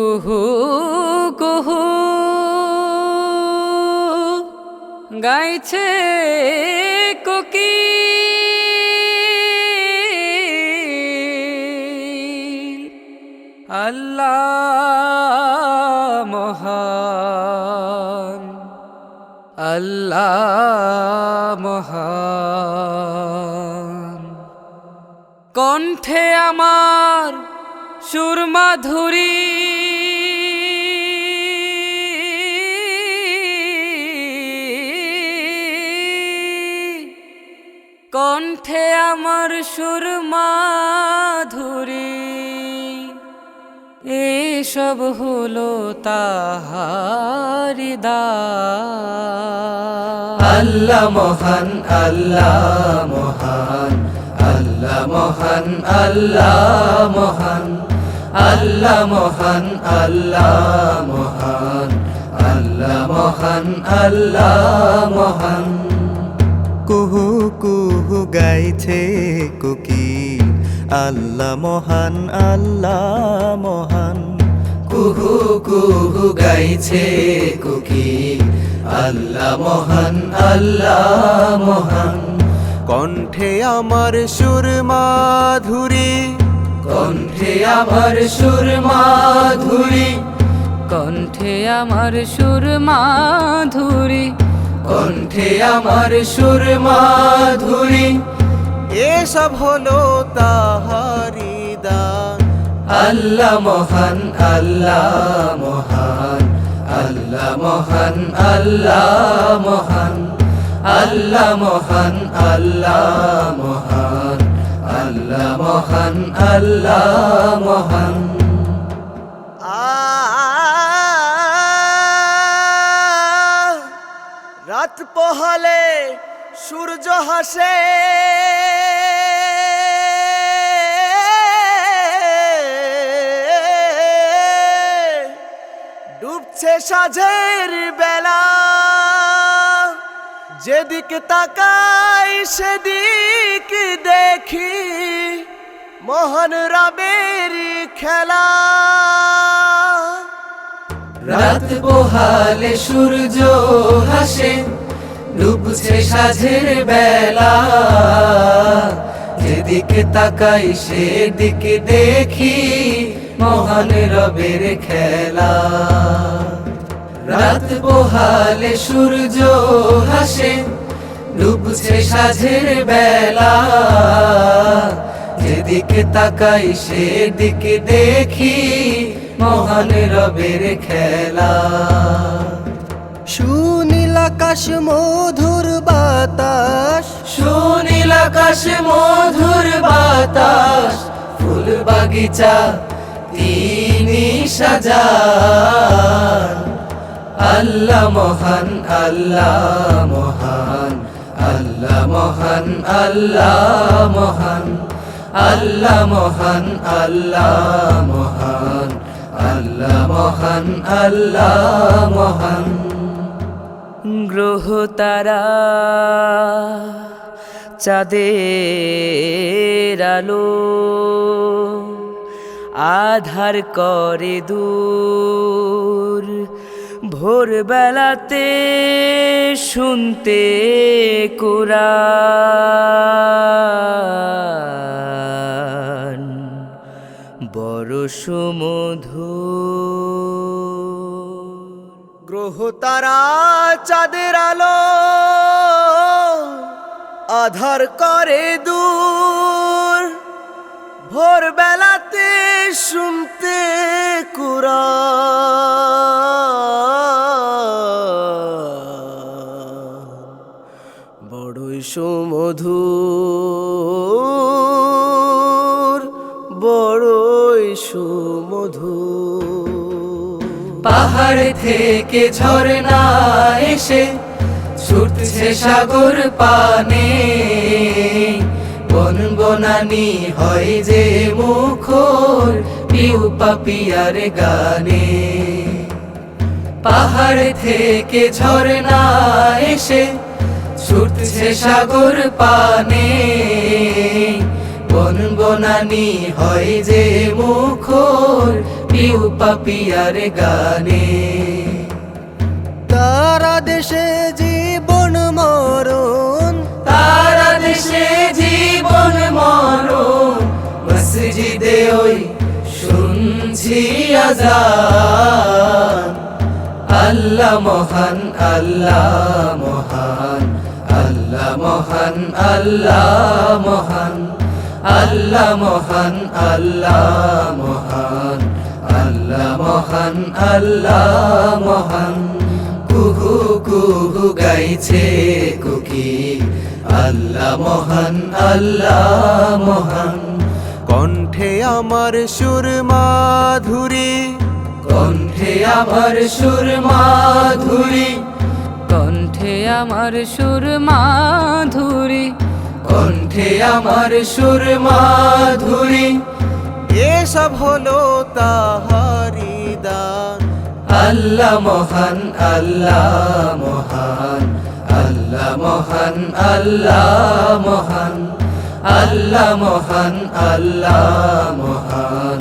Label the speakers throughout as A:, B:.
A: কুহু কুহু গাইছে কোকিল। আল্লাহ মহান, আল্লাহ মহান। কণ্ঠে আমার সুরমাধুরী, কণ্ঠে আমার সুরমাধুরী, এসব হলো তাহারি দান।
B: আল্লাহ মহান, আল্লাহ মহান, আল্লাহ মহান, আল্লাহ মহান, আল্লাহ মহান, আল্লাহ মহান, আল্লাহ মহান, আল্লাহ মহান।
C: কুহু কুহু গাইছে কোকিল, আল্লাহ মহান, আল্লাহ মহান।
B: কুহু কুহু গাইছে কোকিল, আল্লাহ মহান, আল্লাহ মহান।
C: কণ্ঠে আমার সুরমাধুরী,
B: কণ্ঠে আমার সুরমাধুরী,
A: কণ্ঠে আমার সুরমাধুরী,
B: কণ্ঠে আমার সুরমাধুরী,
C: এসব হলো তাহারি দান।
B: আল্লাহ মহান, আল্লাহ মহান, আল্লাহ মহান, আল্লাহ মহান, আল্লাহ মহান, আল্লাহ মহান, আল্লাহ মহান, আল্লাহ মহান।
C: রাত পোহালে সূর্য হাসে, ডুবছে সাঁঝের বেলা, যেদিকে তাকাই সেদিক দেখি মহান রবের খেলা।
B: রাত পোহালে সূর্য হাসে, ডুবছে সাঁঝের বেলা, যেদিকে তাকাই সেদিকে দেখি মহান রবের খেলা। রাত পোহালে সূর্য হাসে, ডুবছে সাঁঝের বেলা, যেদিকে তাকাই সেদিকে দেখি মহান রবের খেলা।
C: সুনীল আকাশ মধুর বাতাস,
B: সুনীল আকাশ মধুর বাতাস, ফুল বাগিচা তিনি সাজান। আল্লাহ মহান, আল্লাহ মহান, আল্লাহ মহান, আল্লাহ মহান, আল্লাহ মহান, আল্লাহ মহান, আল্লাহ মহান, আল্লাহ মহান।
A: গ্রহ তারা চাঁদের আলো আধার করে দূর, ভোরবেলাতে শুনতে কুরআন, বড় সুমধুর।
C: গ্রহ তারা চাঁদের আলো আধার করে দূর, ভোরবেলাতে শুনতে কুরআন, বড়ই সুমধুর, বড়ই সুমধুর।
B: পাহাড় থেকে ঝরনা এসে ছুটছে সাগর পানে, বন বনানি হয় যে মুখর পিউ পাপিয়ার গানে। পাহাড় থেকে ঝরনা এসে ছুটছে সাগর পানে, বন বনানি হয় যে মুখর পিউ পাপিয়ার গানে।
C: তারা দেশে জীবন মরণ,
B: তারা দেশে জীবন মরণ, মসজিদে ওই শুনছি আযান। আল্লাহ মহান, আল্লাহ মহান, আল্লাহ মহান, আল্লাহ মহান, আল্লাহ মহান, আল্লাহ মহান, আল্লাহ মহান, আল্লাহ মহান। কুহু কুহু গাইছে কোকিল, আল্লাহ মহান, আল্লাহ মহান।
C: কণ্ঠে আমার সুর মাধুরী,
B: কণ্ঠে আমার সুর মাধুরী,
D: কণ্ঠে আমার সুর মাধুরী,
B: কণ্ঠে আমার সুর মাধুরী।
C: এসব হলো তাহারি দান।
B: আল্লাহ মহান, আল্লাহ মহান, আল্লাহ মহান, আল্লাহ মহান, আল্লাহ মহান, আল্লাহ মহান,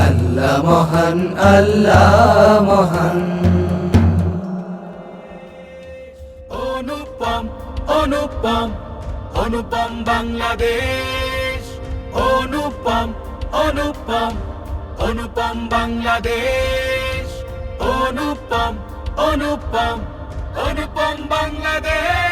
B: আল্লাহ মহান, আল্লাহ মহান।
E: অনুপম অনুপম অনুপম বাংলাদেশ, অনুপম অনুপম অনুপম বাংলাদেশ, অনুপম অনুপম অনুপম বাংলাদেশ।